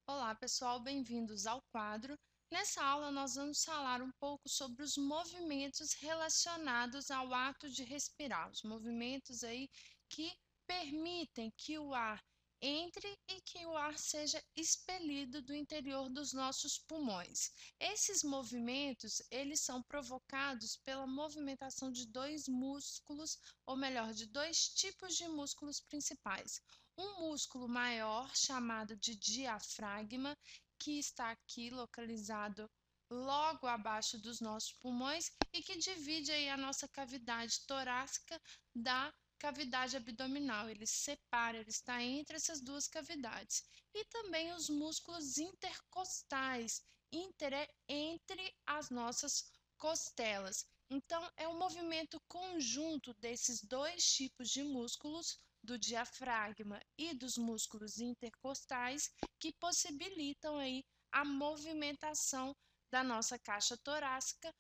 Olá, pessoal, bem-vindos ao quadro. Nessa aula, nós vamos falar um pouco sobre os movimentos relacionados ao ato de respirar, os movimentos aí que permitem que o ar entre e que o ar seja expelido do interior dos nossos pulmões. Esses movimentos, eles são provocados pela movimentação de dois músculos, ou melhor, de dois tipos de músculos principais. Um músculo maior, chamado de diafragma, que está aqui localizado logo abaixo dos nossos pulmões e que divide aí a nossa cavidade torácica da cavidade abdominal. Ele separa, ele está entre essas duas cavidades. E também os músculos intercostais, entre as nossas costelas. Então, é um movimento conjunto desses dois tipos de músculos, do diafragma e dos músculos intercostais, que possibilitam aí a movimentação da nossa caixa torácica,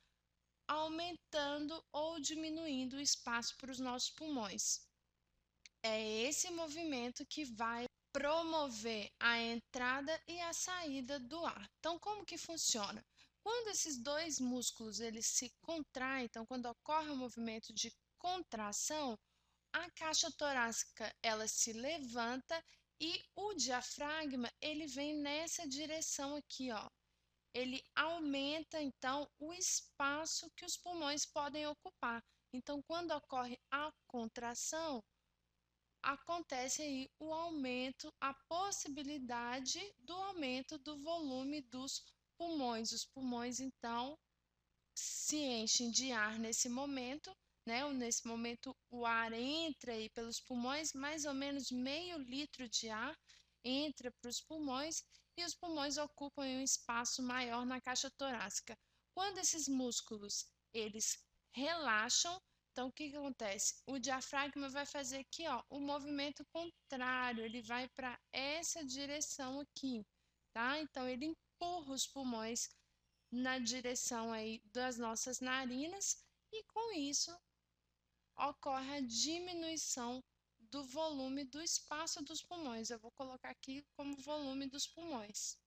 aumentando ou diminuindo o espaço para os nossos pulmões. É esse movimento que vai promover a entrada e a saída do ar. Então, como que funciona? Quando esses dois músculos eles se contraem, então quando ocorre um movimento de contração, a caixa torácica ela se levanta e o diafragma ele vem nessa direção aqui, ó. Ele aumenta então o espaço que os pulmões podem ocupar. Então, quando ocorre a contração, acontece aí o aumento, a possibilidade do aumento do volume dos pulmões. Os pulmões então se enchem de ar nesse momento, né? Nesse momento o ar entra aí pelos pulmões, mais ou menos meio litro de ar entra para os pulmões e os pulmões ocupam um espaço maior na caixa torácica. Quando esses músculos eles relaxam, então o que que acontece? O diafragma vai fazer aqui, ó, o movimento contrário, ele vai para essa direção aqui, tá? Então ele empurra os pulmões na direção aí das nossas narinas e com isso ocorre a diminuição do volume do espaço dos pulmões. Eu vou colocar aqui como volume dos pulmões,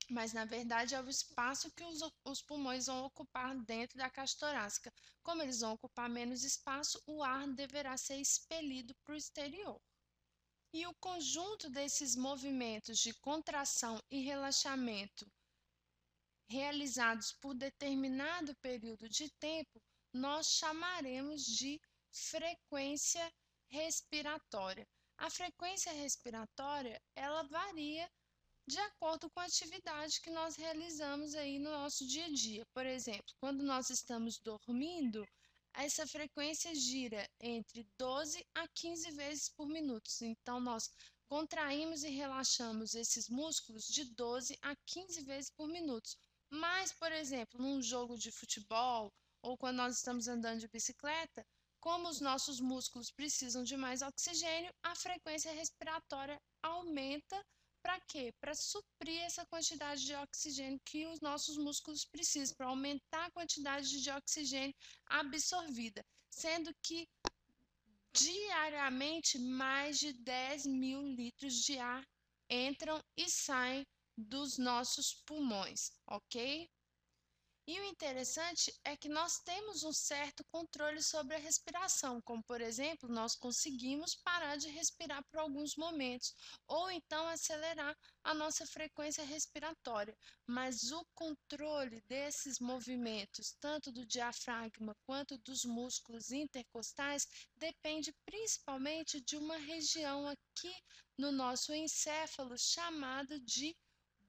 mas na verdade é o espaço que os pulmões vão ocupar dentro da caixa torácica. Como eles vão ocupar menos espaço, o ar deverá ser expelido para o exterior. E o conjunto desses movimentos de contração e relaxamento realizados por determinado período de tempo, nós chamaremos de frequência respiratória. A frequência respiratória, ela varia de acordo com a atividade que nós realizamos aí no nosso dia a dia. Por exemplo, quando nós estamos dormindo, essa frequência gira entre 12 a 15 vezes por minuto. Então, nós contraímos e relaxamos esses músculos de 12 a 15 vezes por minuto. Mas, por exemplo, num jogo de futebol ou quando nós estamos andando de bicicleta, como os nossos músculos precisam de mais oxigênio, a frequência respiratória aumenta para quê? Para suprir essa quantidade de oxigênio que os nossos músculos precisam, para aumentar a quantidade de oxigênio absorvida, sendo que diariamente mais de 10.000 litros de ar entram e saem dos nossos pulmões, ok? E o interessante é que nós temos um certo controle sobre a respiração, como por exemplo, nós conseguimos parar de respirar por alguns momentos, ou então acelerar a nossa frequência respiratória. Mas o controle desses movimentos, tanto do diafragma quanto dos músculos intercostais, depende principalmente de uma região aqui no nosso encéfalo chamada de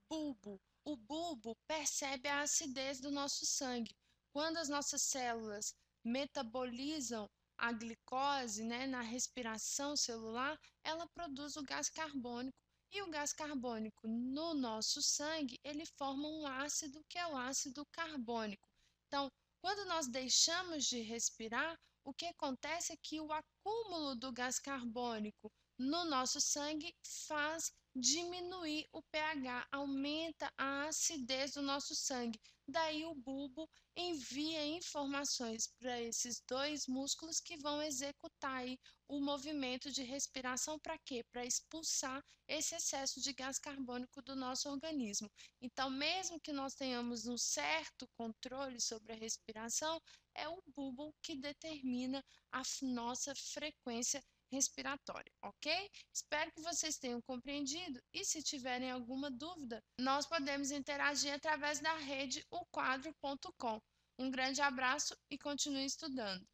bulbo. O bulbo percebe a acidez do nosso sangue. Quando as nossas células metabolizam a glicose, né, na respiração celular, ela produz o gás carbônico. E o gás carbônico no nosso sangue, ele forma um ácido que é o ácido carbônico. Então, quando nós deixamos de respirar, o que acontece é que o acúmulo do gás carbônico no nosso sangue faz diminuir o pH, aumenta a acidez do nosso sangue. Daí o bulbo envia informações para esses dois músculos que vão executar aí o movimento de respiração para quê? Para expulsar esse excesso de gás carbônico do nosso organismo. Então, mesmo que nós tenhamos um certo controle sobre a respiração, é o bulbo que determina a nossa frequência respiratória, ok? Espero que vocês tenham compreendido e se tiverem alguma dúvida, nós podemos interagir através da rede oquadro.com. Um grande abraço e continue estudando.